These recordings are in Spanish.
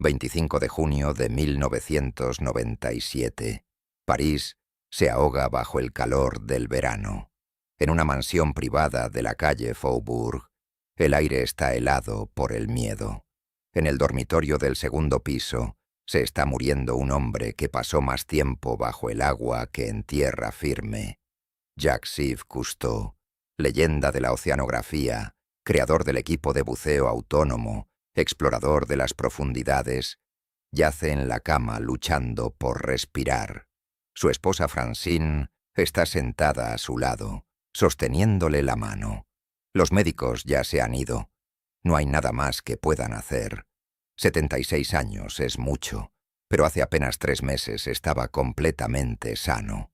25 de junio de 1997. París se ahoga bajo el calor del verano. En una mansión privada de la calle Faubourg, el aire está helado por el miedo. En el dormitorio del segundo piso se está muriendo un hombre que pasó más tiempo bajo el agua que en tierra firme. Jacques-Yves Cousteau, leyenda de la oceanografía, creador del equipo de buceo autónomo, explorador de las profundidades, yace en la cama luchando por respirar. Su esposa Francine está sentada a su lado, sosteniéndole la mano. Los médicos ya se han ido. No hay nada más que puedan hacer. 76 años es mucho, pero hace apenas 3 meses estaba completamente sano.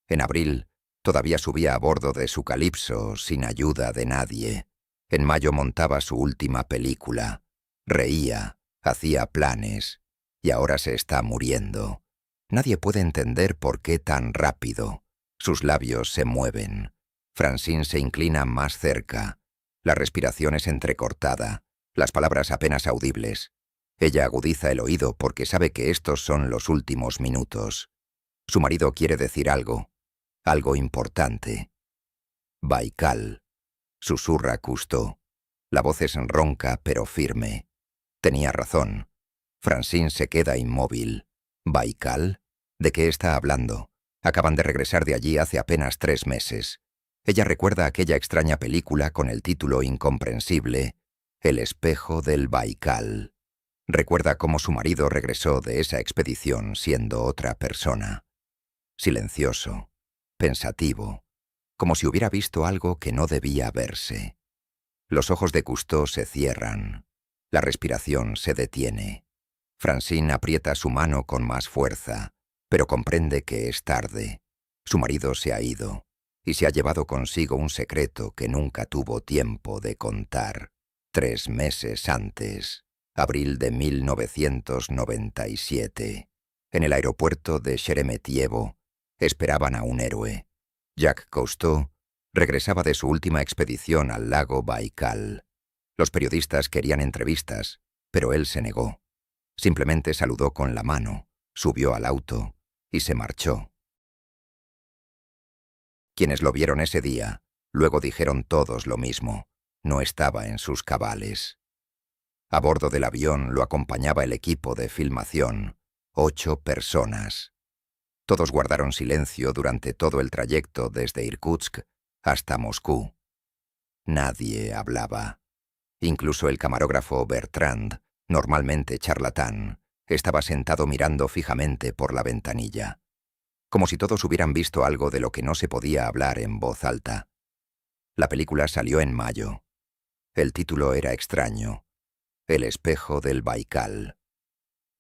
En abril, todavía subía a bordo de su Calypso sin ayuda de nadie. En mayo montaba su última película. Reía, hacía planes, y ahora se está muriendo. Nadie puede entender por qué tan rápido. Sus labios se mueven. Francine se inclina más cerca. La respiración es entrecortada, las palabras apenas audibles. Ella agudiza el oído porque sabe que estos son los últimos minutos. Su marido quiere decir algo importante. Baikal, susurra Cousteau. La voz es ronca pero firme. Tenía razón. Francine se queda inmóvil. ¿Baikal? ¿De qué está hablando? Acaban de regresar de allí hace apenas 3 meses. Ella recuerda aquella extraña película con el título incomprensible, El espejo del Baikal. Recuerda cómo su marido regresó de esa expedición siendo otra persona. Silencioso, pensativo, como si hubiera visto algo que no debía verse. Los ojos de Cousteau se cierran. La respiración se detiene. Francine aprieta su mano con más fuerza, pero comprende que es tarde. Su marido se ha ido, y se ha llevado consigo un secreto que nunca tuvo tiempo de contar. 3 meses antes, abril de 1997, en el aeropuerto de Sheremetyevo, esperaban a un héroe. Jacques Cousteau regresaba de su última expedición al lago Baikal. Los periodistas querían entrevistas, pero él se negó. Simplemente saludó con la mano, subió al auto y se marchó. Quienes lo vieron ese día, luego dijeron todos lo mismo. No estaba en sus cabales. A bordo del avión lo acompañaba el equipo de filmación, 8 personas. Todos guardaron silencio durante todo el trayecto desde Irkutsk hasta Moscú. Nadie hablaba. Incluso el camarógrafo Bertrand, normalmente charlatán, estaba sentado mirando fijamente por la ventanilla, como si todos hubieran visto algo de lo que no se podía hablar en voz alta. La película salió en mayo. El título era extraño: El espejo del Baikal.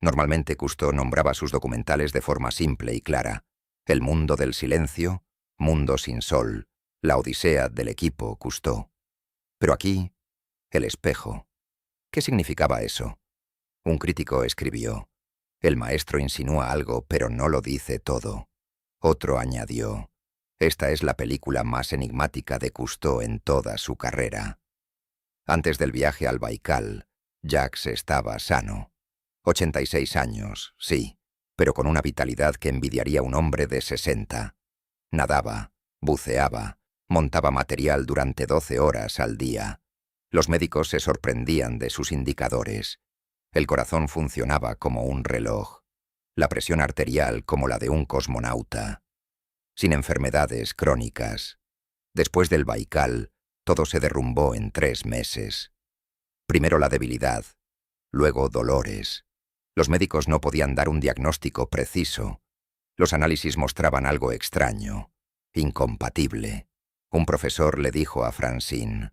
Normalmente Cousteau nombraba sus documentales de forma simple y clara: El mundo del silencio, Mundo sin sol, la odisea del equipo Cousteau. Pero aquí, El espejo. ¿Qué significaba eso? Un crítico escribió: El maestro insinúa algo, pero no lo dice todo. Otro añadió: Esta es la película más enigmática de Cousteau en toda su carrera. Antes del viaje al Baikal, Jacques estaba sano. 86 años, sí, pero con una vitalidad que envidiaría un hombre de 60. Nadaba, buceaba, montaba material durante 12 horas al día. Los médicos se sorprendían de sus indicadores. El corazón funcionaba como un reloj, la presión arterial como la de un cosmonauta. Sin enfermedades crónicas. Después del Baikal, todo se derrumbó en 3 meses. Primero la debilidad, luego dolores. Los médicos no podían dar un diagnóstico preciso. Los análisis mostraban algo extraño, incompatible. Un profesor le dijo a Francine: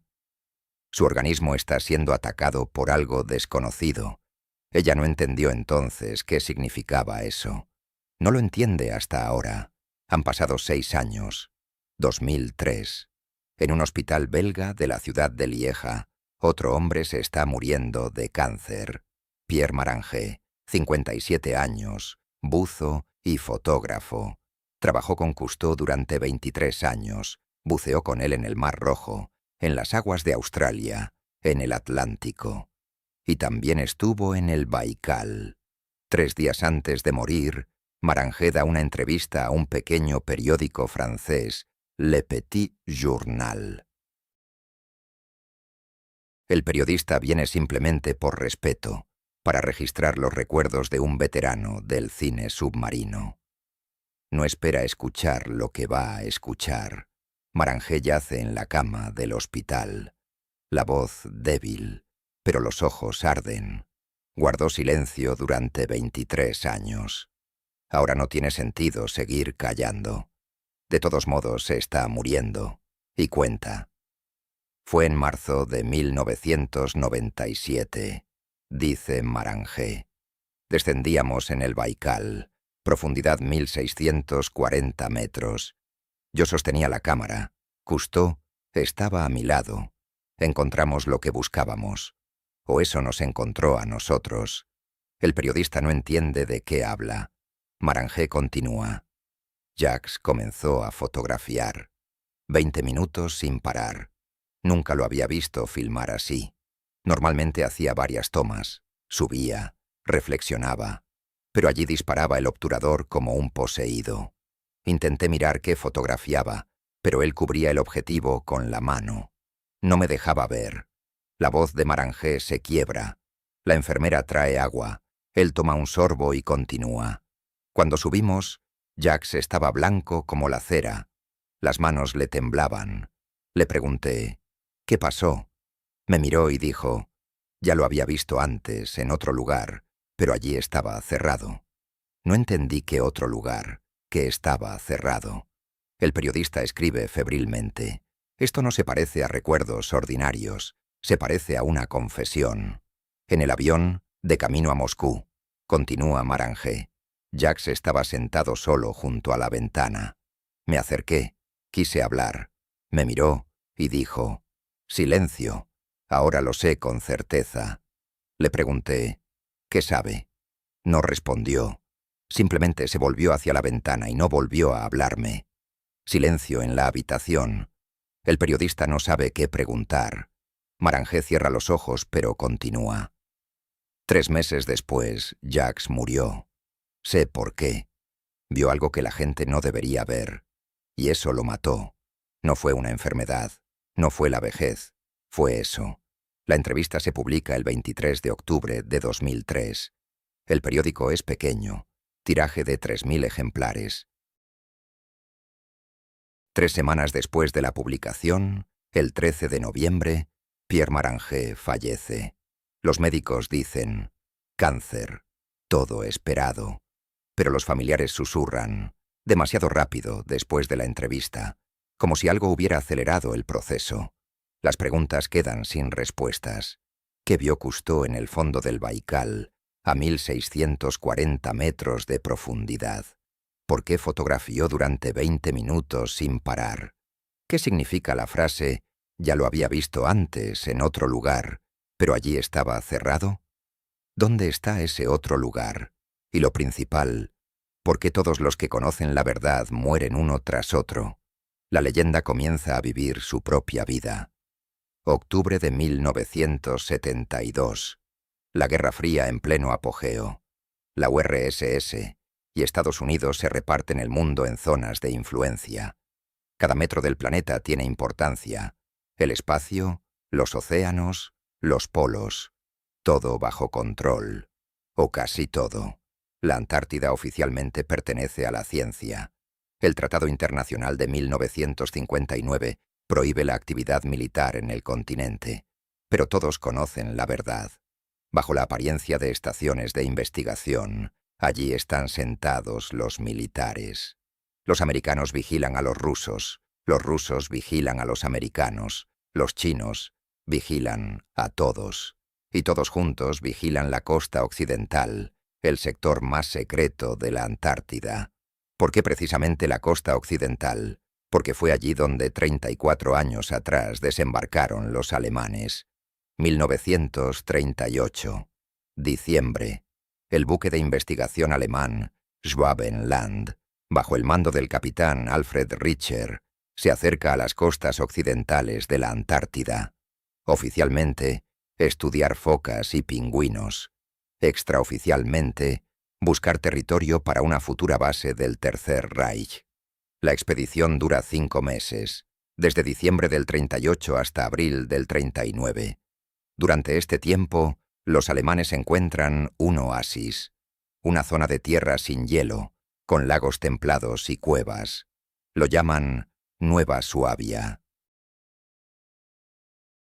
Su organismo está siendo atacado por algo desconocido. Ella no entendió entonces qué significaba eso. No lo entiende hasta ahora. Han pasado 6 años. 2003. En un hospital belga de la ciudad de Lieja, otro hombre se está muriendo de cáncer. Pierre Maranger, 57 años, buzo y fotógrafo. Trabajó con Cousteau durante 23 años. Buceó con él en el Mar Rojo, en las aguas de Australia, en el Atlántico. y también estuvo en el Baikal. 3 días antes de morir, Marangé da una entrevista a un pequeño periódico francés, Le Petit Journal. El periodista viene simplemente por respeto, para registrar los recuerdos de un veterano del cine submarino. No espera escuchar lo que va a escuchar. Marangé yace en la cama del hospital. La voz débil, pero los ojos arden. Guardó silencio durante 23 años. Ahora no tiene sentido seguir callando. De todos modos se está muriendo, y cuenta. Fue en marzo de 1997, dice Marangé. Descendíamos en el Baikal, profundidad 1640 metros. Yo sostenía la cámara. Cousteau estaba a mi lado. Encontramos lo que buscábamos. O eso nos encontró a nosotros. El periodista no entiende de qué habla. Marangé continúa. Jacques comenzó a fotografiar. 20 minutos sin parar. Nunca lo había visto filmar así. Normalmente hacía varias tomas. Subía, reflexionaba. Pero allí disparaba el obturador como un poseído. Intenté mirar qué fotografiaba, pero él cubría el objetivo con la mano. No me dejaba ver. La voz de Marangé se quiebra. La enfermera trae agua. Él toma un sorbo y continúa. Cuando subimos, Jacques estaba blanco como la cera. Las manos le temblaban. Le pregunté, ¿qué pasó? Me miró y dijo, ya lo había visto antes, en otro lugar, pero allí estaba cerrado. No entendí qué otro lugar, que estaba cerrado. El periodista escribe febrilmente, esto no se parece a recuerdos ordinarios, se parece a una confesión. En el avión, de camino a Moscú, continúa Marangé. Jacques estaba sentado solo junto a la ventana. Me acerqué, quise hablar. Me miró y dijo, silencio, ahora lo sé con certeza. Le pregunté, ¿qué sabe? No respondió. Simplemente se volvió hacia la ventana y no volvió a hablarme. Silencio en la habitación. El periodista no sabe qué preguntar. Marangé cierra los ojos, pero continúa. 3 meses después, Jacques murió. Sé por qué. Vio algo que la gente no debería ver. Y eso lo mató. No fue una enfermedad. No fue la vejez. Fue eso. La entrevista se publica el 23 de octubre de 2003. El periódico es pequeño. Tiraje de 3000 ejemplares. 3 semanas después de la publicación, el 13 de noviembre, Pierre Marangé fallece. Los médicos dicen, cáncer, todo esperado. Pero los familiares susurran, demasiado rápido después de la entrevista, como si algo hubiera acelerado el proceso. Las preguntas quedan sin respuestas. ¿Qué vio Cousteau en el fondo del Baikal, a 1640 metros de profundidad? ¿Por qué fotografió durante 20 minutos sin parar? ¿Qué significa la frase, ya lo había visto antes, en otro lugar, pero allí estaba cerrado? ¿Dónde está ese otro lugar? Y lo principal, ¿por qué todos los que conocen la verdad mueren uno tras otro? La leyenda comienza a vivir su propia vida. Octubre de 1972. La Guerra Fría en pleno apogeo. La URSS y Estados Unidos se reparten el mundo en zonas de influencia. Cada metro del planeta tiene importancia. El espacio, los océanos, los polos. Todo bajo control. O casi todo. La Antártida oficialmente pertenece a la ciencia. El Tratado Internacional de 1959 prohíbe la actividad militar en el continente. Pero todos conocen la verdad. Bajo la apariencia de estaciones de investigación, allí están sentados los militares. Los americanos vigilan a los rusos vigilan a los americanos, los chinos vigilan a todos, y todos juntos vigilan la costa occidental, el sector más secreto de la Antártida. ¿Por qué precisamente la costa occidental? Porque fue allí donde 34 años atrás desembarcaron los alemanes. 1938. Diciembre. El buque de investigación alemán, Schwabenland, bajo el mando del capitán Alfred Richter, se acerca a las costas occidentales de la Antártida. Oficialmente, estudiar focas y pingüinos. Extraoficialmente, buscar territorio para una futura base del Tercer Reich. La expedición dura 5 meses, desde diciembre del 38 hasta abril del 39. Durante este tiempo, los alemanes encuentran un oasis, una zona de tierra sin hielo, con lagos templados y cuevas. Lo llaman Nueva Suabia.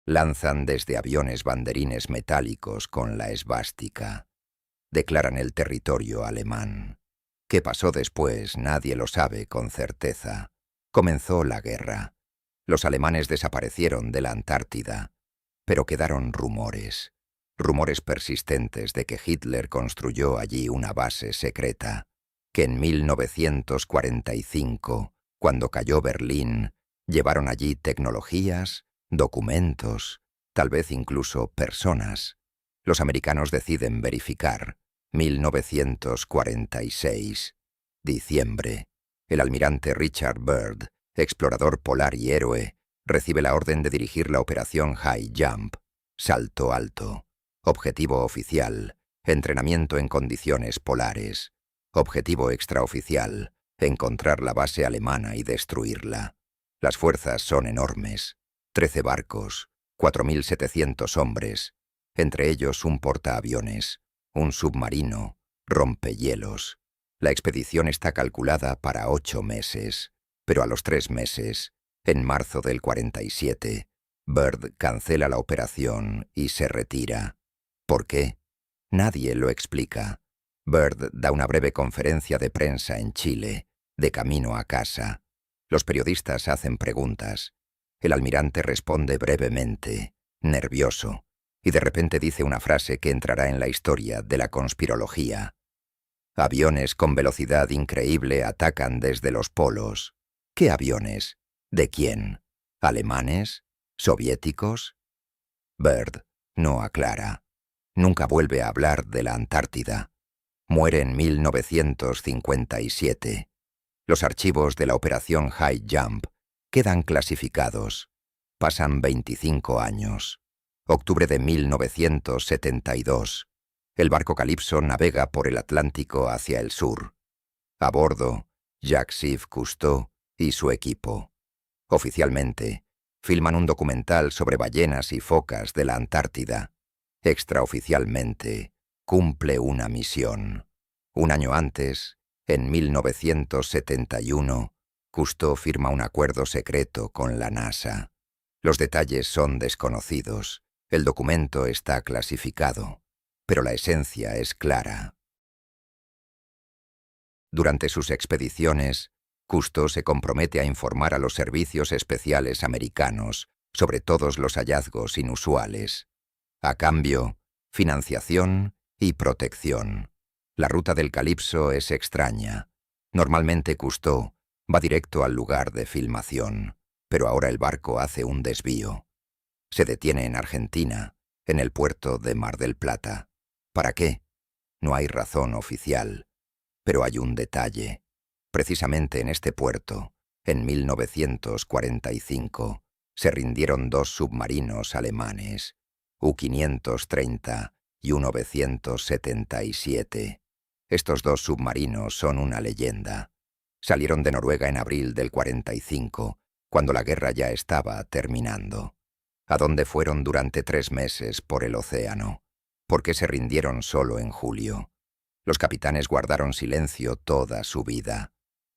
Lanzan desde aviones banderines metálicos con la esvástica. Declaran el territorio alemán. ¿Qué pasó después? Nadie lo sabe con certeza. Comenzó la guerra. Los alemanes desaparecieron de la Antártida, pero quedaron rumores. Rumores persistentes de que Hitler construyó allí una base secreta, que en 1945, cuando cayó Berlín, llevaron allí tecnologías, documentos, tal vez incluso personas. Los americanos deciden verificar. 1946. Diciembre. El almirante Richard Byrd, explorador polar y héroe, recibe la orden de dirigir la operación High Jump, salto alto. Objetivo oficial, entrenamiento en condiciones polares. Objetivo extraoficial, encontrar la base alemana y destruirla. Las fuerzas son enormes. 13 barcos, 4.700 hombres, entre ellos un portaaviones, un submarino, rompehielos. La expedición está calculada para 8 meses, pero a los 3 meses, en marzo del 47, Byrd cancela la operación y se retira. ¿Por qué? Nadie lo explica. Byrd da una breve conferencia de prensa en Chile, de camino a casa. Los periodistas hacen preguntas. El almirante responde brevemente, nervioso, y de repente dice una frase que entrará en la historia de la conspirología. Aviones con velocidad increíble atacan desde los polos. ¿Qué aviones? ¿De quién? ¿Alemanes? ¿Soviéticos? Byrd no aclara. Nunca vuelve a hablar de la Antártida. Muere en 1957. Los archivos de la operación High Jump quedan clasificados. Pasan 25 años. Octubre de 1972. El barco Calypso navega por el Atlántico hacia el sur. A bordo, Jacques-Yves Cousteau y su equipo. Oficialmente, filman un documental sobre ballenas y focas de la Antártida. Extraoficialmente, cumple una misión. Un año antes, en 1971, Cousteau firma un acuerdo secreto con la NASA. Los detalles son desconocidos. El documento está clasificado, pero la esencia es clara. Durante sus expediciones, Cousteau se compromete a informar a los servicios especiales americanos sobre todos los hallazgos inusuales. A cambio, financiación y protección. La ruta del Calypso es extraña. Normalmente Cousteau va directo al lugar de filmación, pero ahora el barco hace un desvío. Se detiene en Argentina, en el puerto de Mar del Plata. ¿Para qué? No hay razón oficial, pero hay un detalle. Precisamente en este puerto, en 1945, se rindieron 2 submarinos alemanes, U-530 y U-977. Estos 2 submarinos son una leyenda. Salieron de Noruega en abril del 45, cuando la guerra ya estaba terminando. ¿A dónde fueron durante 3 meses por el océano? ¿Por qué se rindieron solo en julio? Los capitanes guardaron silencio toda su vida.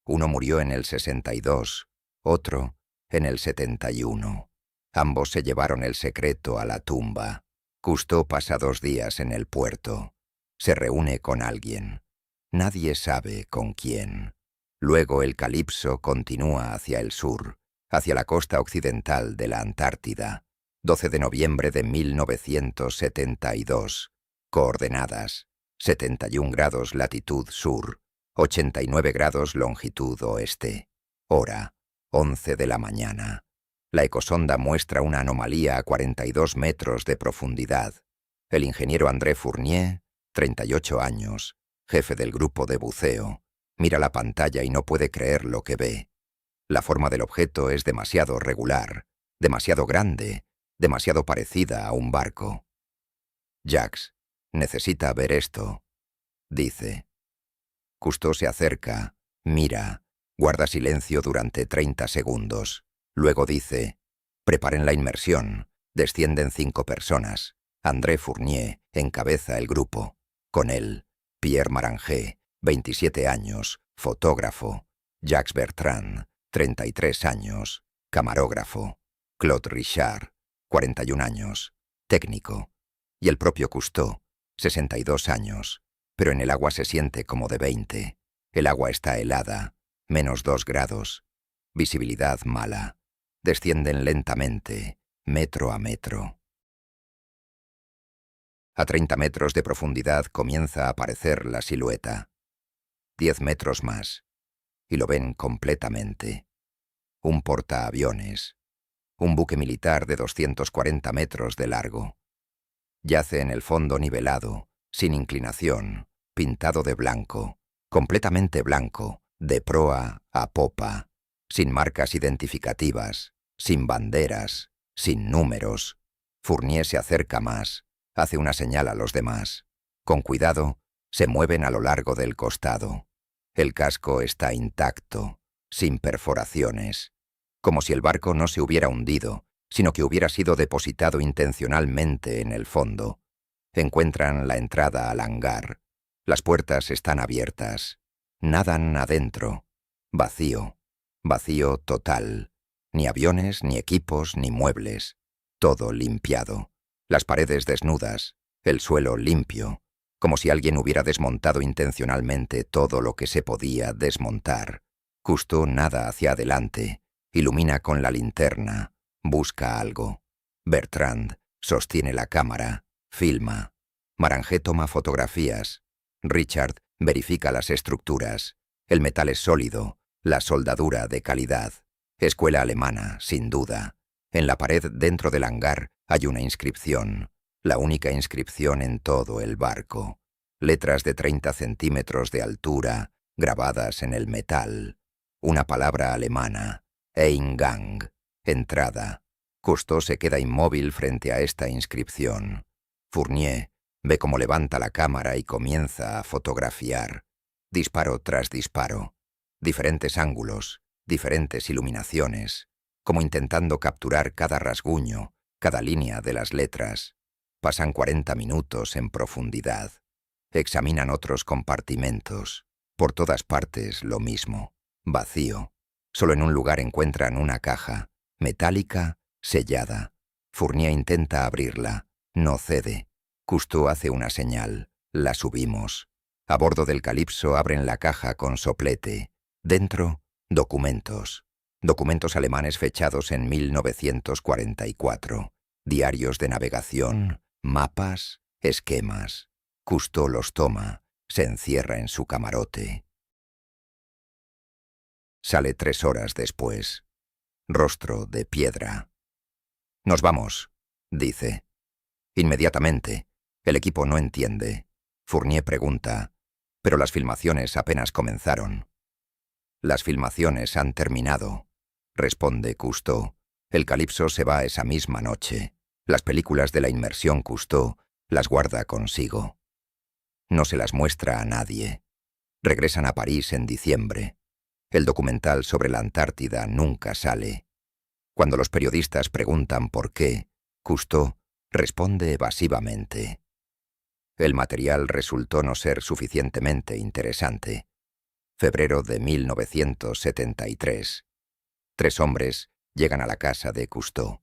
Uno murió en el 62, otro en el 71. Ambos se llevaron el secreto a la tumba. Cousteau pasa 2 días en el puerto. Se reúne con alguien. Nadie sabe con quién. Luego el Calypso continúa hacia el sur, hacia la costa occidental de la Antártida. 12 de noviembre de 1972. Coordenadas: 71 grados latitud sur, 89 grados longitud oeste. Hora: 11 de la mañana. La ecosonda muestra una anomalía a 42 metros de profundidad. El ingeniero André Fournier, 38 años, jefe del grupo de buceo, mira la pantalla y no puede creer lo que ve. La forma del objeto es demasiado regular, demasiado grande, demasiado parecida a un barco. Jacques, necesita ver esto, dice. Cousteau se acerca, mira, guarda silencio durante 30 segundos. Luego dice, preparen la inmersión, descienden 5 personas. André Fournier encabeza el grupo. Con él, Pierre Maranger, 27 años, fotógrafo. Jacques Bertrand, 33 años, camarógrafo. Claude Richard, 41 años, técnico. Y el propio Cousteau, 62 años, pero en el agua se siente como de 20. El agua está helada, -2 grados. Visibilidad mala. Descienden lentamente, metro a metro. A 30 metros de profundidad comienza a aparecer la silueta. 10 metros más, y lo ven completamente. Un portaaviones. Un buque militar de 240 metros de largo. Yace en el fondo nivelado, sin inclinación, pintado de blanco, completamente blanco, de proa a popa, sin marcas identificativas, sin banderas, sin números. Fournier se acerca más, hace una señal a los demás. Con cuidado, se mueven a lo largo del costado. El casco está intacto, sin perforaciones, como si el barco no se hubiera hundido, sino que hubiera sido depositado intencionalmente en el fondo. Encuentran la entrada al hangar. Las puertas están abiertas. Nadan adentro. Vacío. Vacío total. Ni aviones, ni equipos, ni muebles. Todo limpiado. Las paredes desnudas. El suelo limpio. Como si alguien hubiera desmontado intencionalmente todo lo que se podía desmontar. Cousteau nada hacia adelante. Ilumina con la linterna. Busca algo. Bertrand sostiene la cámara. Filma. Maranger toma fotografías. Richard verifica las estructuras. El metal es sólido. La soldadura de calidad. Escuela alemana, sin duda. En la pared dentro del hangar hay una inscripción. La única inscripción en todo el barco. Letras de 30 centímetros de altura, grabadas en el metal. Una palabra alemana. Eingang. Entrada. Cousteau se queda inmóvil frente a esta inscripción. Fournier ve cómo levanta la cámara y comienza a fotografiar. Disparo tras disparo. Diferentes ángulos, diferentes iluminaciones, como intentando capturar cada rasguño, cada línea de las letras. Pasan 40 minutos en profundidad. Examinan otros compartimentos. Por todas partes lo mismo. Vacío. Solo en un lugar encuentran una caja, metálica, sellada. Fournier intenta abrirla. No cede. Cousteau hace una señal. La subimos. A bordo del Calypso abren la caja con soplete. Dentro, documentos. Documentos alemanes fechados en 1944. Diarios de navegación, mapas, esquemas. Cousteau los toma. Se encierra en su camarote. Sale 3 horas después. Rostro de piedra. «Nos vamos», dice. Inmediatamente. El equipo no entiende. Fournier pregunta, «Pero las filmaciones apenas comenzaron». «Las filmaciones han terminado», responde Cousteau. El Calypso se va esa misma noche. Las películas de la inmersión Cousteau las guarda consigo. No se las muestra a nadie. Regresan a París en diciembre. El documental sobre la Antártida nunca sale. Cuando los periodistas preguntan por qué, Cousteau responde evasivamente. El material resultó no ser suficientemente interesante. Febrero de 1973. 3 hombres llegan a la casa de Cousteau.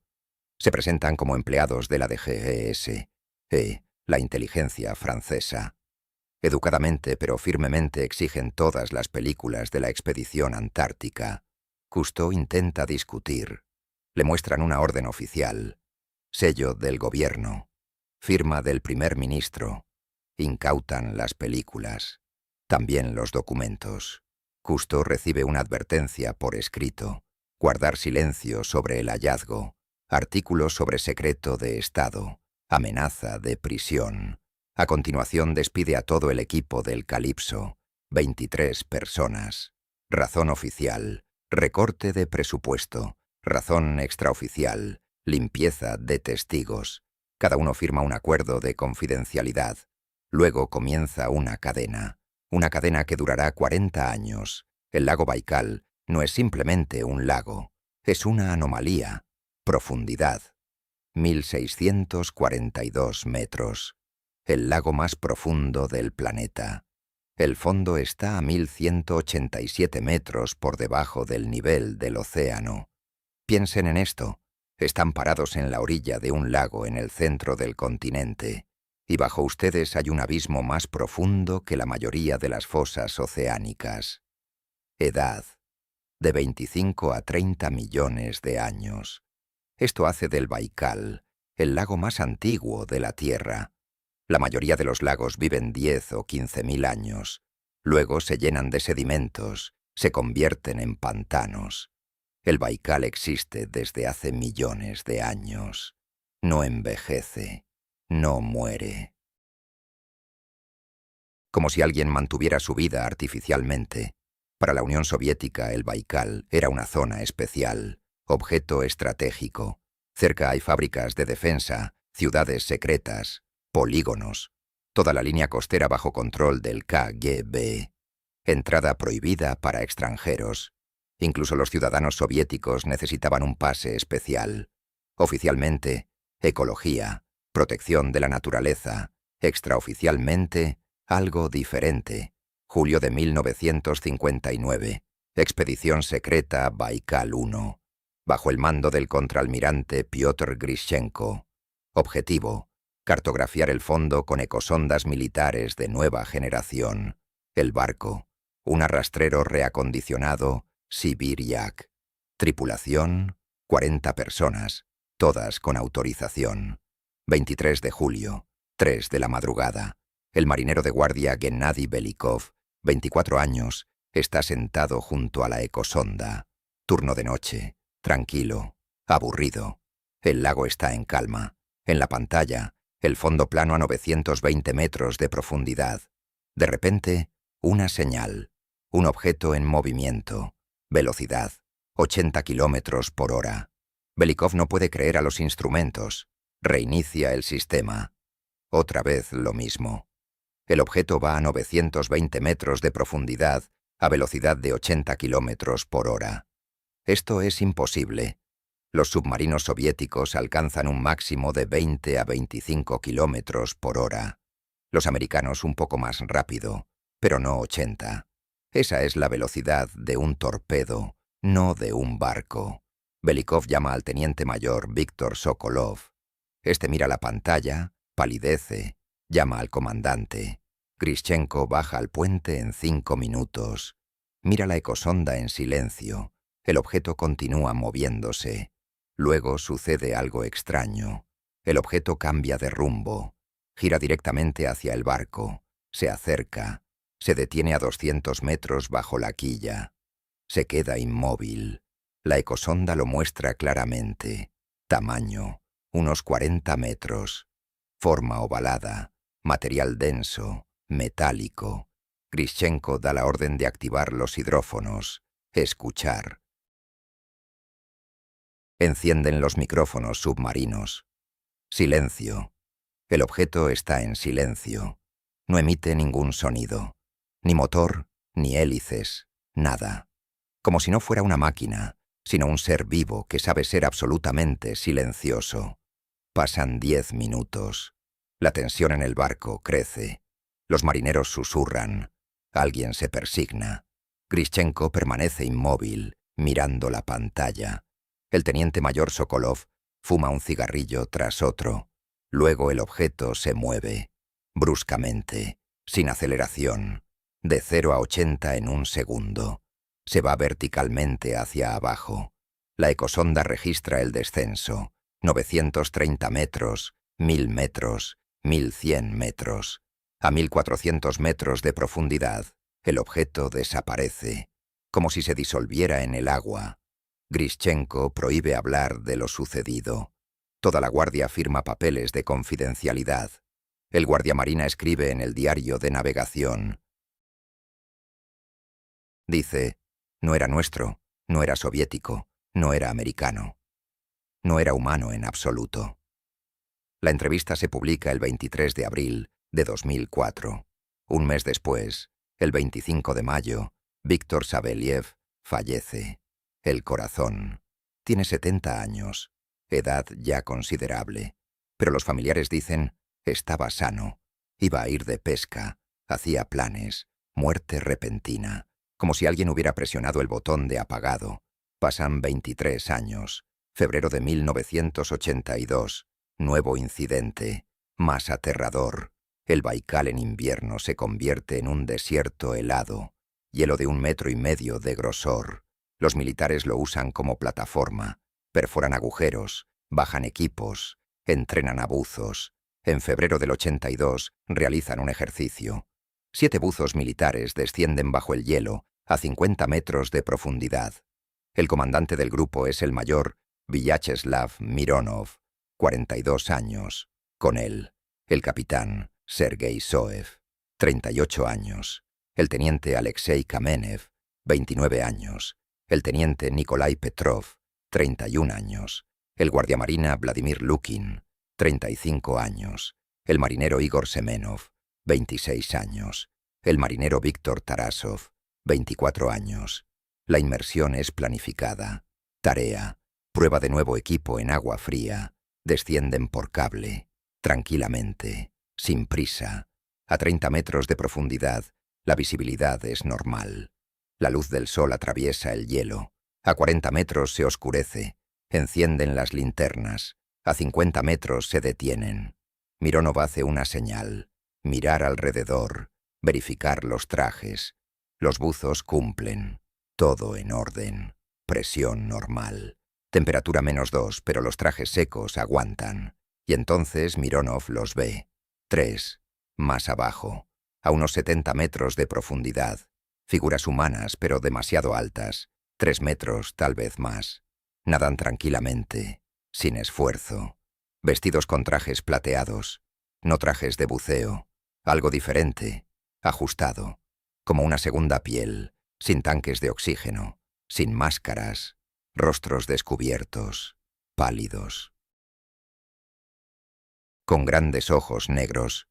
Se presentan como empleados de la DGES, la inteligencia francesa. Educadamente pero firmemente exigen todas las películas de la expedición antártica. Cousteau intenta discutir. Le muestran una orden oficial. Sello del gobierno. Firma del primer ministro. Incautan las películas. También los documentos. Cousteau recibe una advertencia por escrito. Guardar silencio sobre el hallazgo. Artículos sobre secreto de Estado. Amenaza de prisión. A continuación despide a todo el equipo del Calypso. 23 personas. Razón oficial. Recorte de presupuesto. Razón extraoficial. Limpieza de testigos. Cada uno firma un acuerdo de confidencialidad. Luego comienza una cadena que durará 40 años. El lago Baikal no es simplemente un lago, es una anomalía. Profundidad: 1.642 metros. El lago más profundo del planeta. El fondo está a 1.187 metros por debajo del nivel del océano. Piensen en esto. Están parados en la orilla de un lago en el centro del continente, y bajo ustedes hay un abismo más profundo que la mayoría de las fosas oceánicas. Edad: de 25 a 30 millones de años. Esto hace del Baikal el lago más antiguo de la Tierra. La mayoría de los lagos viven 10 o 15.000 años. Luego se llenan de sedimentos, se convierten en pantanos. El Baikal existe desde hace millones de años. No envejece, no muere. Como si alguien mantuviera su vida artificialmente. Para la Unión Soviética, el Baikal era una zona especial, objeto estratégico. Cerca hay fábricas de defensa, ciudades secretas, polígonos. Toda la línea costera bajo control del KGB. Entrada prohibida para extranjeros. Incluso los ciudadanos soviéticos necesitaban un pase especial. Oficialmente, ecología, protección de la naturaleza. Extraoficialmente, algo diferente. Julio de 1959. Expedición secreta Baikal 1. Bajo el mando del contraalmirante Piotr Grishchenko. Objetivo: cartografiar el fondo con ecosondas militares de nueva generación. El barco: un arrastrero reacondicionado Sibir-Yak. Tripulación: 40 personas, todas con autorización. 23 de julio, 3 de la madrugada. El marinero de guardia Gennady Belikov, 24 años, está sentado junto a la ecosonda. Turno de noche, tranquilo, aburrido. El lago está en calma. En la pantalla, el fondo plano a 920 metros de profundidad. De repente, una señal. Un objeto en movimiento. Velocidad: 80 kilómetros por hora. Belikov no puede creer a los instrumentos. Reinicia el sistema. Otra vez lo mismo. El objeto va a 920 metros de profundidad a velocidad de 80 kilómetros por hora. Esto es imposible. Los submarinos soviéticos alcanzan un máximo de 20 a 25 kilómetros por hora. Los americanos un poco más rápido, pero no 80. Esa es la velocidad de un torpedo, no de un barco. Belikov llama al teniente mayor Víctor Sokolov. Este mira la pantalla, palidece, llama al comandante. Grishchenko baja al puente en 5 minutos. Mira la ecosonda en silencio. El objeto continúa moviéndose. Luego sucede algo extraño. El objeto cambia de rumbo. Gira directamente hacia el barco. Se acerca. Se detiene a 200 metros bajo la quilla. Se queda inmóvil. La ecosonda lo muestra claramente. Tamaño: unos 40 metros. Forma ovalada. Material denso, metálico. Grishchenko da la orden de activar los hidrófonos. Escuchar. Encienden los micrófonos submarinos. Silencio. El objeto está en silencio. No emite ningún sonido. Ni motor, ni hélices, nada. Como si no fuera una máquina, sino un ser vivo que sabe ser absolutamente silencioso. Pasan 10 minutos. La tensión en el barco crece. Los marineros susurran. Alguien se persigna. Grishchenko permanece inmóvil, mirando la pantalla. El teniente mayor Sokolov fuma un cigarrillo tras otro. Luego el objeto se mueve. Bruscamente, sin aceleración. De 0 a 80 en un segundo. Se va verticalmente hacia abajo. La ecosonda registra el descenso. 930 metros, 1000 metros, 1100 metros. A 1400 metros de profundidad, el objeto desaparece, como si se disolviera en el agua. Grishchenko prohíbe hablar de lo sucedido. Toda la guardia firma papeles de confidencialidad. El guardiamarina escribe en el diario de navegación. Dice: no era nuestro, no era soviético, no era americano. No era humano en absoluto. La entrevista se publica el 23 de abril de 2004. Un mes después, el 25 de mayo, Víctor Saveliev fallece. El corazón. Tiene 70 años, edad ya considerable. Pero los familiares dicen, estaba sano, iba a ir de pesca, hacía planes, muerte repentina, como si alguien hubiera presionado el botón de apagado. Pasan 23 años, febrero de 1982, nuevo incidente, más aterrador. El Baikal en invierno se convierte en un desierto helado, hielo de 1,5 metros de grosor. Los militares lo usan como plataforma, perforan agujeros, bajan equipos, entrenan a buzos. En febrero del 82 realizan un ejercicio. 7 buzos militares descienden bajo el hielo a 50 metros de profundidad. El comandante del grupo es el mayor Vyacheslav Mironov, 42 años. Con él, el capitán Sergei Soev, 38 años. El teniente Alexei Kamenev, 29 años. El teniente Nikolai Petrov, 31 años. El guardiamarina Vladimir Lukin, 35 años. El marinero Igor Semenov, 26 años. El marinero Víctor Tarasov, 24 años. La inmersión es planificada. Tarea. Prueba de nuevo equipo en agua fría. Descienden por cable. Tranquilamente. Sin prisa. A 30 metros de profundidad, la visibilidad es normal. La luz del sol atraviesa el hielo. A 40 metros se oscurece. Encienden las linternas. A 50 metros se detienen. Mironov hace una señal. Mirar alrededor. Verificar los trajes. Los buzos cumplen. Todo en orden. Presión normal. Temperatura -2, pero los trajes secos aguantan. Y entonces Mironov los ve. 3. Más abajo. A unos 70 metros de profundidad. Figuras humanas, pero demasiado altas. 3 metros, tal vez más. Nadan tranquilamente, sin esfuerzo. Vestidos con trajes plateados. No trajes de buceo. Algo diferente. Ajustado. Como una segunda piel. Sin tanques de oxígeno. Sin máscaras. Rostros descubiertos. Pálidos. Con grandes ojos negros.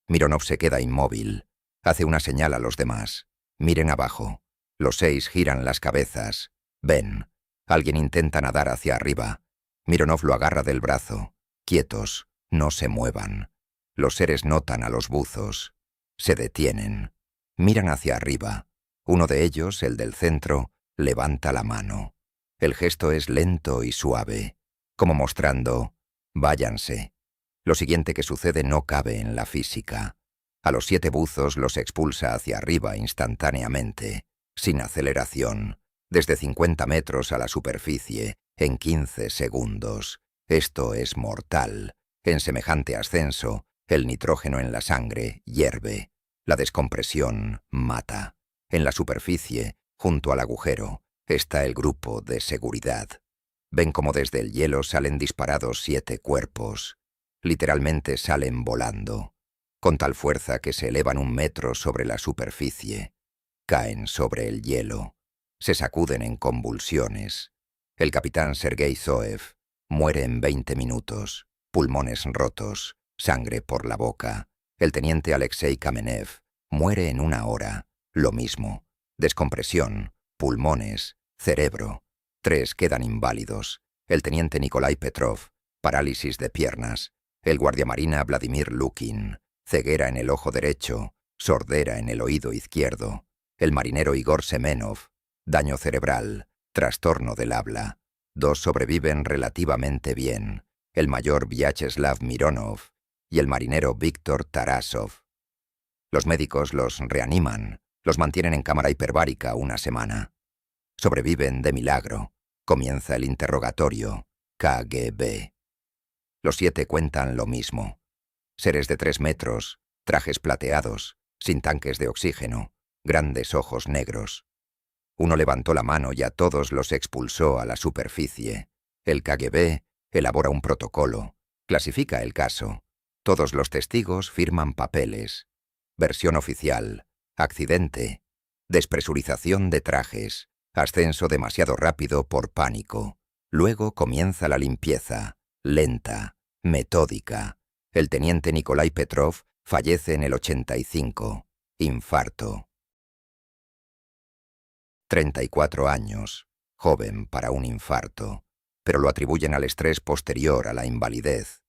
Mironov se queda inmóvil. Hace una señal a los demás. Miren abajo. Los 6 giran las cabezas. Ven. Alguien intenta nadar hacia arriba. Mironov lo agarra del brazo. Quietos. No se muevan. Los seres notan a los buzos. Se detienen. Miran hacia arriba. Uno de ellos, el del centro, levanta la mano. El gesto es lento y suave, como mostrando, váyanse. Lo siguiente que sucede no cabe en la física. A los 7 buzos los expulsa hacia arriba instantáneamente, sin aceleración, desde 50 metros a la superficie, en 15 segundos. Esto es mortal. En semejante ascenso, el nitrógeno en la sangre hierve. La descompresión mata. En la superficie, junto al agujero, está el grupo de seguridad. Ven como desde el hielo salen disparados 7 cuerpos. Literalmente salen volando, con tal fuerza que se elevan 1 metro sobre la superficie. Caen sobre el hielo. Se sacuden en convulsiones. El capitán Sergei Soev muere en 20 minutos. Pulmones rotos, sangre por la boca. El teniente Alexei Kamenev muere en 1 hora. Lo mismo. Descompresión, pulmones, cerebro. 3 quedan inválidos. El teniente Nikolai Petrov, parálisis de piernas. El guardiamarina Vladimir Lukin, ceguera en el ojo derecho, sordera en el oído izquierdo. El marinero Igor Semenov, daño cerebral, trastorno del habla. 2 sobreviven relativamente bien. El mayor Vyacheslav Mironov y el marinero Víctor Tarasov. Los médicos los reaniman, los mantienen en cámara hiperbárica 1 semana. Sobreviven de milagro. Comienza el interrogatorio. KGB. Los 7 cuentan lo mismo. Seres de 3 metros, trajes plateados, sin tanques de oxígeno, grandes ojos negros. Uno levantó la mano y a todos los expulsó a la superficie. El KGB elabora un protocolo, clasifica el caso. Todos los testigos firman papeles. Versión oficial. Accidente. Despresurización de trajes. Ascenso demasiado rápido por pánico. Luego comienza la limpieza. Lenta. metódica. El teniente Nikolai Petrov fallece en el 85. Infarto. 34 años. Joven para un infarto. Pero lo atribuyen al estrés posterior a la invalidez.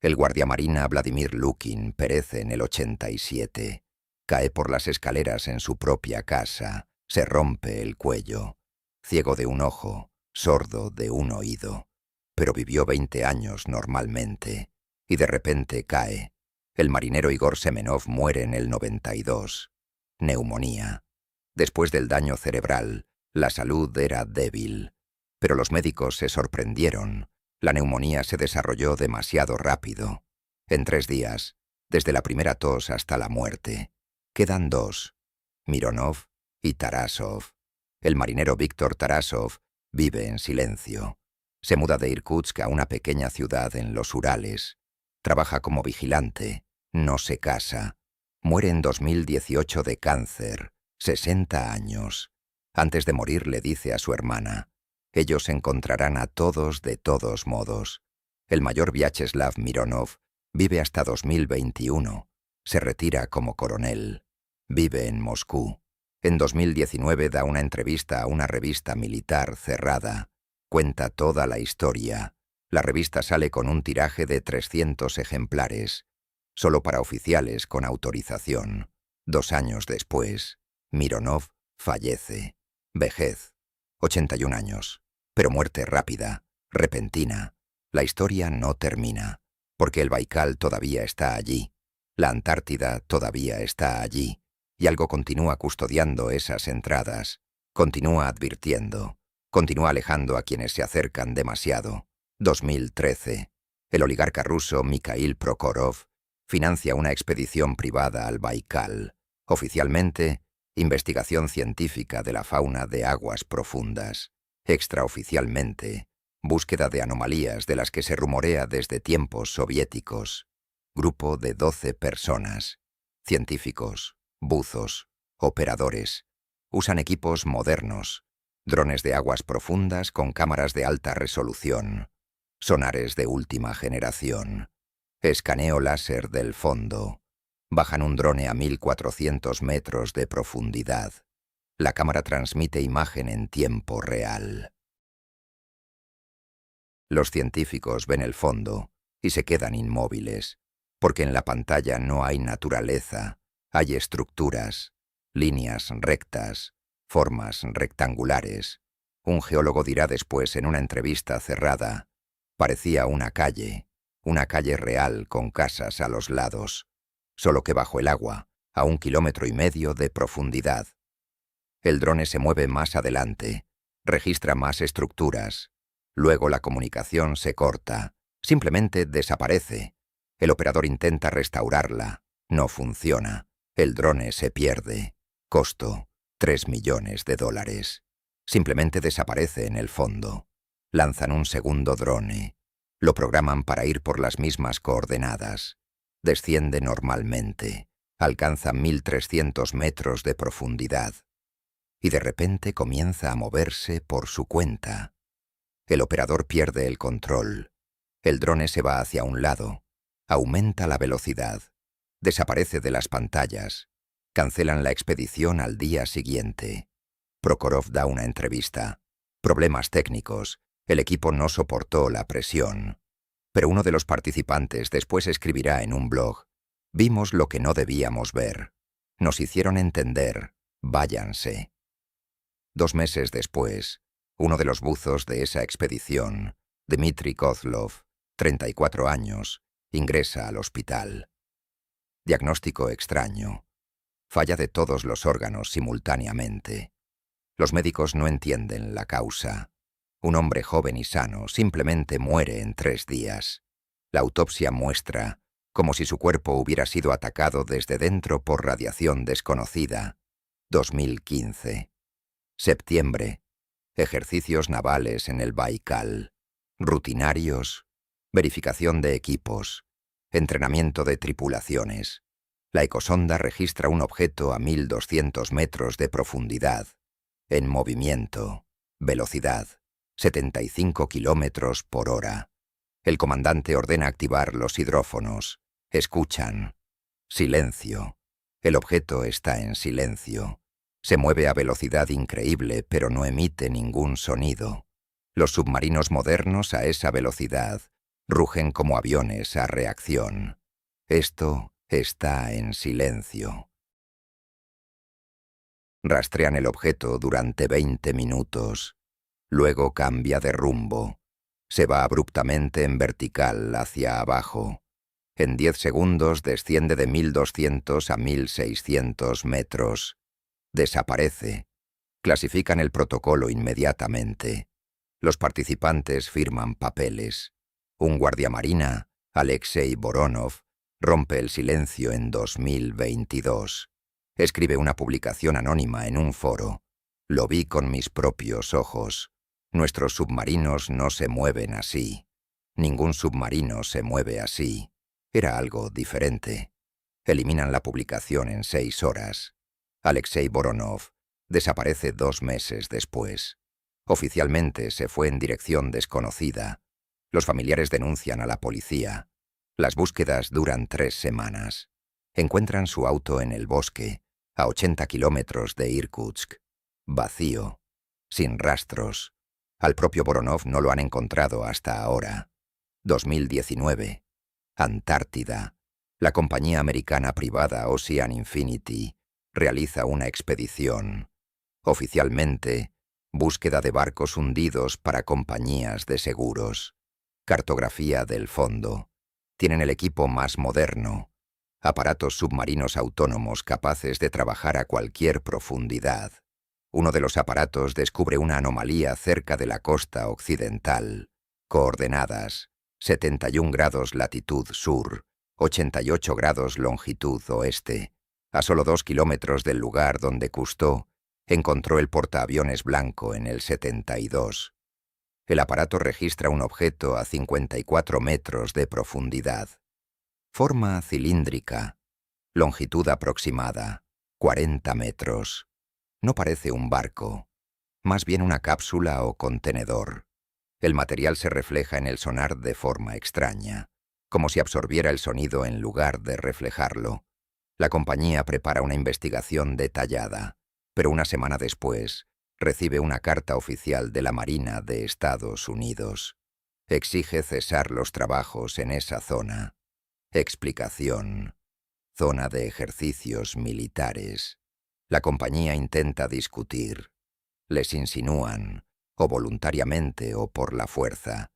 El guardiamarina Vladimir Lukin perece en el 87. Cae por las escaleras en su propia casa. Se rompe el cuello. Ciego de un ojo, sordo de un oído. Pero vivió 20 años normalmente. Y de repente cae. El marinero Igor Semenov muere en el 92. Neumonía. Después del daño cerebral, la salud era débil. Pero los médicos se sorprendieron. La neumonía se desarrolló demasiado rápido. En 3 días, desde la primera tos hasta la muerte. Quedan 2, Mironov y Tarasov. El marinero Víctor Tarasov vive en silencio. Se muda de Irkutsk a una pequeña ciudad en los Urales. Trabaja como vigilante. No se casa. Muere en 2018 de cáncer. 60 años. Antes de morir le dice a su hermana: ellos encontrarán a todos de todos modos. El mayor Vyacheslav Mironov vive hasta 2021. Se retira como coronel. Vive en Moscú. En 2019 da una entrevista a una revista militar cerrada. Cuenta toda la historia. La revista sale con un tiraje de 300 ejemplares. Solo para oficiales con autorización. 2 años después, Mironov fallece. Vejez. 81 años. Pero muerte rápida, repentina. La historia no termina, porque el Baikal todavía está allí. La Antártida todavía está allí. Y algo continúa custodiando esas entradas. Continúa advirtiendo. Continúa alejando a quienes se acercan demasiado. 2013. El oligarca ruso Mikhail Prokhorov financia una expedición privada al Baikal. Oficialmente, investigación científica de la fauna de aguas profundas. Extraoficialmente, búsqueda de anomalías de las que se rumorea desde tiempos soviéticos. Grupo de 12 personas. Científicos, buzos, operadores. Usan equipos modernos. Drones de aguas profundas con cámaras de alta resolución. Sonares de última generación. Escaneo láser del fondo. Bajan un drone a 1400 metros de profundidad. La cámara transmite imagen en tiempo real. Los científicos ven el fondo y se quedan inmóviles, porque en la pantalla no hay naturaleza, hay estructuras, líneas rectas, formas rectangulares. Un geólogo dirá después en una entrevista cerrada: parecía una calle real con casas a los lados, solo que bajo el agua, a 1,5 kilómetros de profundidad. El drone se mueve más adelante, registra más estructuras. Luego la comunicación se corta, simplemente desaparece. El operador intenta restaurarla, no funciona. El drone se pierde. Costo: $3 millones. Simplemente desaparece en el fondo. Lanzan un segundo drone. Lo programan para ir por las mismas coordenadas. Desciende normalmente. Alcanza 1300 metros de profundidad. Y de repente comienza a moverse por su cuenta. El operador pierde el control. El drone se va hacia un lado. Aumenta la velocidad. Desaparece de las pantallas. Cancelan la expedición al día siguiente. Prokhorov da una entrevista. Problemas técnicos. El equipo no soportó la presión. Pero uno de los participantes después escribirá en un blog: vimos lo que no debíamos ver. Nos hicieron entender. Váyanse. 2 meses después, uno de los buzos de esa expedición, Dmitry Kozlov, 34 años, ingresa al hospital. Diagnóstico extraño. Falla de todos los órganos simultáneamente. Los médicos no entienden la causa. Un hombre joven y sano simplemente muere en 3 días. La autopsia muestra como si su cuerpo hubiera sido atacado desde dentro por radiación desconocida. 2015. Septiembre. Ejercicios navales en el Baikal. Rutinarios. Verificación de equipos. Entrenamiento de tripulaciones. La ecosonda registra un objeto a 1200 metros de profundidad. En movimiento. Velocidad: 75 kilómetros por hora. El comandante ordena activar los hidrófonos. Escuchan. Silencio. El objeto está en silencio. Se mueve a velocidad increíble, pero no emite ningún sonido. Los submarinos modernos a esa velocidad rugen como aviones a reacción. Esto está en silencio. Rastrean el objeto durante 20 minutos. Luego cambia de rumbo. Se va abruptamente en vertical hacia abajo. En 10 segundos desciende de 1200 a 1600 metros. Desaparece. Clasifican el protocolo inmediatamente. Los participantes firman papeles. Un guardiamarina, Alexei Voronov, rompe el silencio en 2022. Escribe una publicación anónima en un foro. Lo vi con mis propios ojos. Nuestros submarinos no se mueven así. Ningún submarino se mueve así. Era algo diferente. Eliminan la publicación en 6 horas. Alexei Voronov desaparece 2 meses después. Oficialmente se fue en dirección desconocida. Los familiares denuncian a la policía. Las búsquedas duran 3 semanas. Encuentran su auto en el bosque, a 80 kilómetros de Irkutsk. Vacío. Sin rastros. Al propio Voronov no lo han encontrado hasta ahora. 2019. Antártida. La compañía americana privada Ocean Infinity realiza una expedición. Oficialmente, búsqueda de barcos hundidos para compañías de seguros. Cartografía del fondo. Tienen el equipo más moderno. Aparatos submarinos autónomos capaces de trabajar a cualquier profundidad. Uno de los aparatos descubre una anomalía cerca de la costa occidental. Coordenadas: 71 grados latitud sur, 88 grados longitud oeste. A solo 2 kilómetros del lugar donde Cousteau encontró el portaaviones blanco en el 72. El aparato registra un objeto a 54 metros de profundidad. Forma cilíndrica. Longitud aproximada, 40 metros. No parece un barco, más bien una cápsula o contenedor. El material se refleja en el sonar de forma extraña, como si absorbiera el sonido en lugar de reflejarlo. La compañía prepara una investigación detallada, pero una semana después recibe una carta oficial de la Marina de Estados Unidos. Exige cesar los trabajos en esa zona. Explicación: zona de ejercicios militares. La compañía intenta discutir. Les insinúan, o voluntariamente o por la fuerza.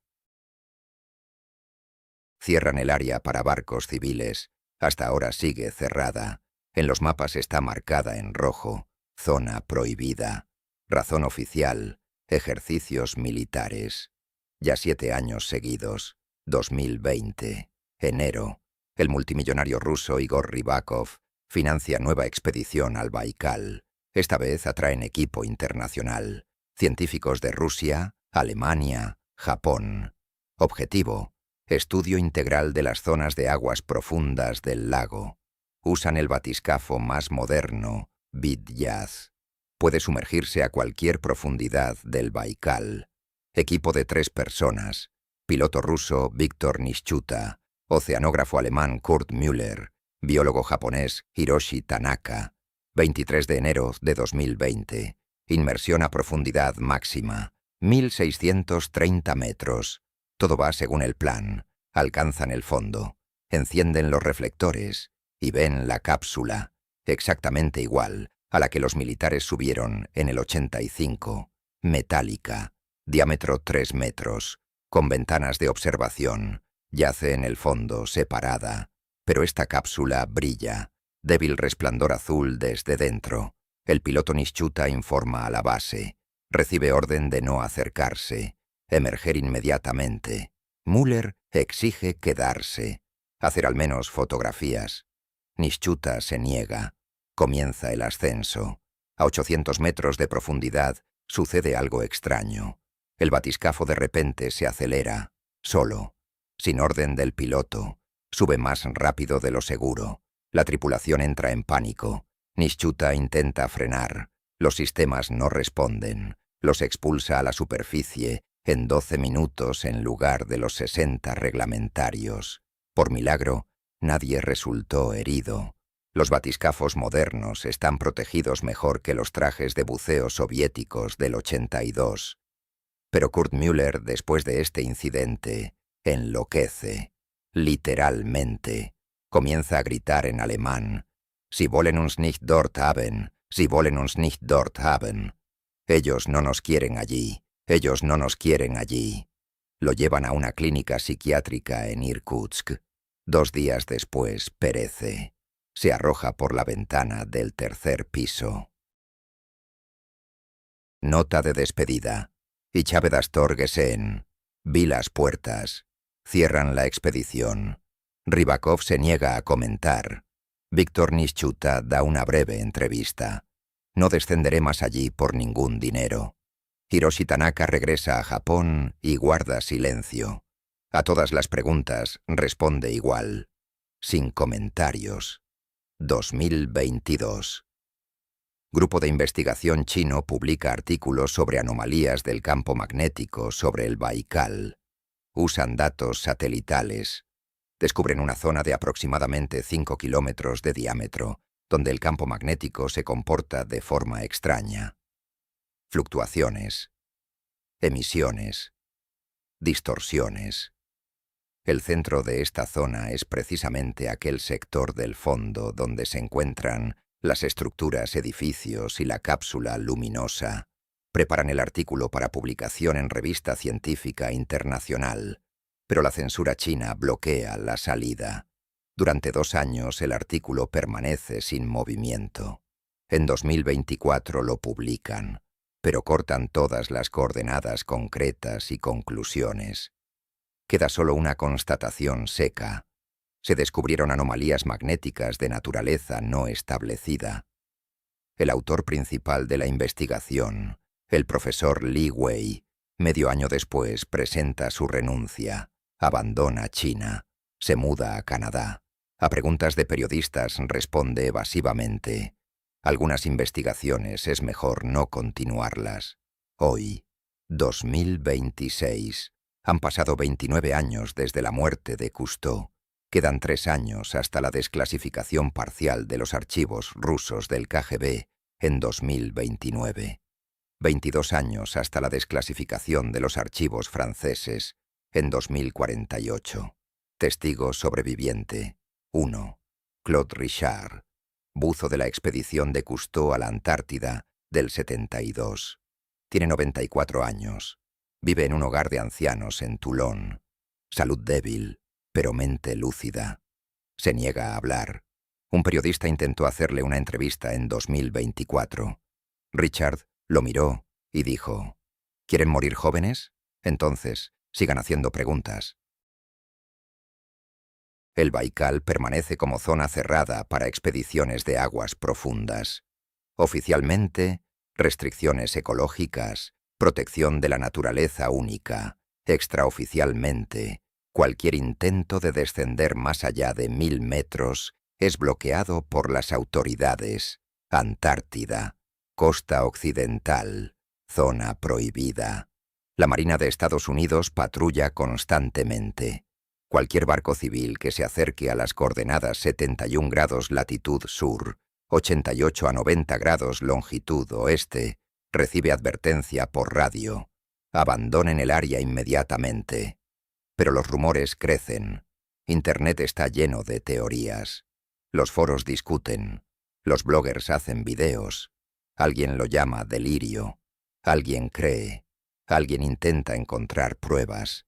Cierran el área para barcos civiles. Hasta ahora sigue cerrada. En los mapas está marcada en rojo. Zona prohibida. Razón oficial: ejercicios militares. Ya 7 años seguidos. 2020. Enero. El multimillonario ruso Igor Rybakov financia nueva expedición al Baikal. Esta vez atraen equipo internacional. Científicos de Rusia, Alemania, Japón. Objetivo: estudio integral de las zonas de aguas profundas del lago. Usan el batiscafo más moderno, Vityaz. Puede sumergirse a cualquier profundidad del Baikal. Equipo de 3 personas. Piloto ruso Viktor Nischuta, oceanógrafo alemán Kurt Müller, biólogo japonés Hiroshi Tanaka. 23 de enero de 2020. Inmersión a profundidad máxima, 1630 metros. Todo va según el plan. Alcanzan el fondo. Encienden los reflectores y ven la cápsula, exactamente igual a la que los militares subieron en el 85. Metálica. Diámetro 3 metros. Con ventanas de observación. Yace en el fondo, separada. Pero esta cápsula brilla. Débil resplandor azul desde dentro. El piloto Nischuta informa a la base. Recibe orden de no acercarse. Emerger inmediatamente. Müller exige quedarse. Hacer al menos fotografías. Nischuta se niega. Comienza el ascenso. A 800 metros de profundidad sucede algo extraño. El batiscafo de repente se acelera. Solo. Sin orden del piloto. Sube más rápido de lo seguro. La tripulación entra en pánico. Nischuta intenta frenar. Los sistemas no responden. Los expulsa a la superficie en 12 minutos en lugar de los 60 reglamentarios. Por milagro, nadie resultó herido. Los batiscafos modernos están protegidos mejor que los trajes de buceo soviéticos del 82. Pero Kurt Müller, después de este incidente, enloquece. Literalmente. Comienza a gritar en alemán: «Sie wollen uns nicht dort haben, sie wollen uns nicht dort haben». Ellos no nos quieren allí, ellos no nos quieren allí. Lo llevan a una clínica psiquiátrica en Irkutsk. 2 días después perece. Se arroja por la ventana del 3er piso. Nota de despedida. Ich habe das Tor gesehen. Vi las puertas. Cierran la expedición. Rybakov se niega a comentar. Víctor Nischuta da una breve entrevista. No descenderé más allí por ningún dinero. Hiroshi Tanaka regresa a Japón y guarda silencio. A todas las preguntas responde igual. Sin comentarios. 2022. Grupo de investigación chino publica artículos sobre anomalías del campo magnético sobre el Baikal. Usan datos satelitales. Descubren una zona de aproximadamente 5 kilómetros de diámetro, donde el campo magnético se comporta de forma extraña. Fluctuaciones. Emisiones. Distorsiones. El centro de esta zona es precisamente aquel sector del fondo donde se encuentran las estructuras, edificios y la cápsula luminosa. Preparan el artículo para publicación en revista científica internacional, pero la censura china bloquea la salida. Durante 2 años el artículo permanece sin movimiento. En 2024 lo publican, pero cortan todas las coordenadas concretas y conclusiones. Queda solo una constatación seca. Se descubrieron anomalías magnéticas de naturaleza no establecida. El autor principal de la investigación, el profesor Li Wei, medio año después presenta su renuncia, abandona China, se muda a Canadá. A preguntas de periodistas responde evasivamente: algunas investigaciones es mejor no continuarlas. Hoy, 2026, han pasado 29 años desde la muerte de Cousteau. Quedan 3 años hasta la desclasificación parcial de los archivos rusos del KGB en 2029. 22 años hasta la desclasificación de los archivos franceses en 2048. Testigo sobreviviente. 1. Claude Richard, buzo de la expedición de Cousteau a la Antártida del 72. Tiene 94 años. Vive en un hogar de ancianos en Toulon. Salud débil, pero mente lúcida. Se niega a hablar. Un periodista intentó hacerle una entrevista en 2024. Richard lo miró y dijo: ¿quieren morir jóvenes? Entonces, sigan haciendo preguntas. El Baikal permanece como zona cerrada para expediciones de aguas profundas. Oficialmente, restricciones ecológicas, protección de la naturaleza única. Extraoficialmente, cualquier intento de descender más allá de 1000 metros es bloqueado por las autoridades. Antártida, costa occidental, zona prohibida. La Marina de Estados Unidos patrulla constantemente. Cualquier barco civil que se acerque a las coordenadas 71 grados latitud sur, 88 a 90 grados longitud oeste, recibe advertencia por radio: abandonen el área inmediatamente. Pero los rumores crecen. Internet está lleno de teorías. Los foros discuten. Los bloggers hacen videos. Alguien lo llama delirio. Alguien cree. Alguien intenta encontrar pruebas.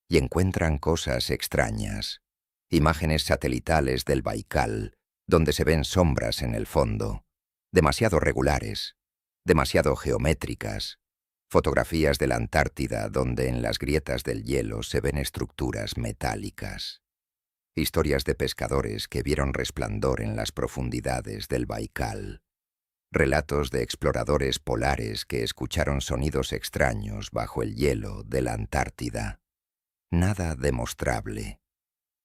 Y encuentran cosas extrañas. Imágenes satelitales del Baikal, donde se ven sombras en el fondo. Demasiado regulares. Demasiado geométricas. Fotografías de la Antártida donde en las grietas del hielo se ven estructuras metálicas. Historias de pescadores que vieron resplandor en las profundidades del Baikal. Relatos de exploradores polares que escucharon sonidos extraños bajo el hielo de la Antártida. Nada demostrable.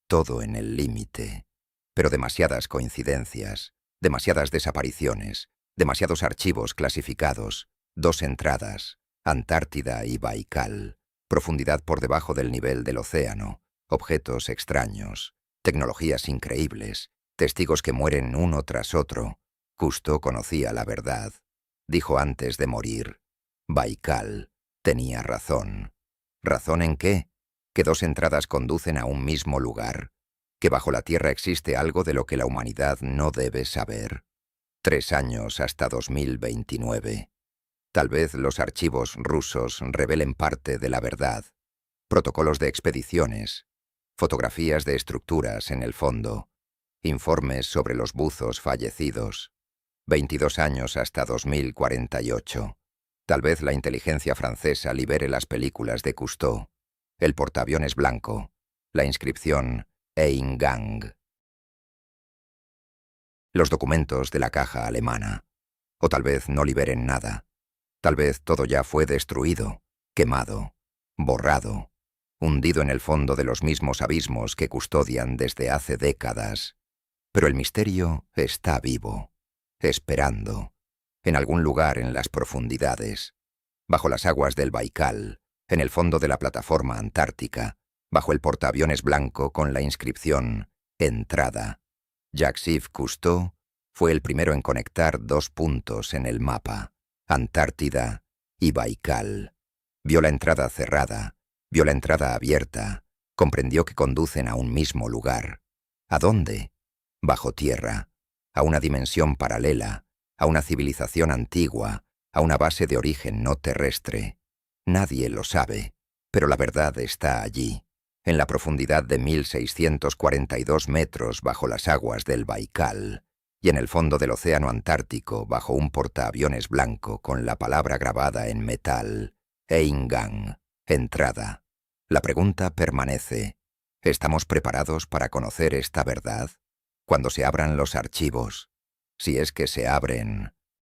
Todo en el límite. Pero demasiadas coincidencias, demasiadas desapariciones, demasiados archivos clasificados, 2 entradas, Antártida y Baikal, profundidad por debajo del nivel del océano, objetos extraños, tecnologías increíbles, testigos que mueren uno tras otro. Cousteau conocía la verdad. Dijo antes de morir: Baikal tenía razón. ¿Razón en qué? Que dos entradas conducen a un mismo lugar, que bajo la tierra existe algo de lo que la humanidad no debe saber. 3 años hasta 2029. Tal vez los archivos rusos revelen parte de la verdad. Protocolos de expediciones, fotografías de estructuras en el fondo, informes sobre los buzos fallecidos. 22 años hasta 2048. Tal vez la inteligencia francesa libere las películas de Cousteau, el portaaviones blanco, la inscripción Eingang, los documentos de la caja alemana. O tal vez no liberen nada. Tal vez todo ya fue destruido, quemado, borrado, hundido en el fondo de los mismos abismos que custodian desde hace décadas. Pero el misterio está vivo, esperando, en algún lugar en las profundidades, bajo las aguas del Baikal, en el fondo de la plataforma antártica, bajo el portaaviones blanco con la inscripción Entrada. Jacques-Yves Cousteau fue el primero en conectar 2 puntos en el mapa, Antártida y Baikal. Vio la entrada cerrada, vio la entrada abierta, comprendió que conducen a un mismo lugar. ¿A dónde? Bajo tierra, a una dimensión paralela, a una civilización antigua, a una base de origen no terrestre. Nadie lo sabe, pero la verdad está allí, en la profundidad de 1642 metros bajo las aguas del Baikal, y en el fondo del océano Antártico bajo un portaaviones blanco con la palabra grabada en metal, Eingang, entrada. La pregunta permanece: ¿estamos preparados para conocer esta verdad? Cuando se abran los archivos, si es que se abren,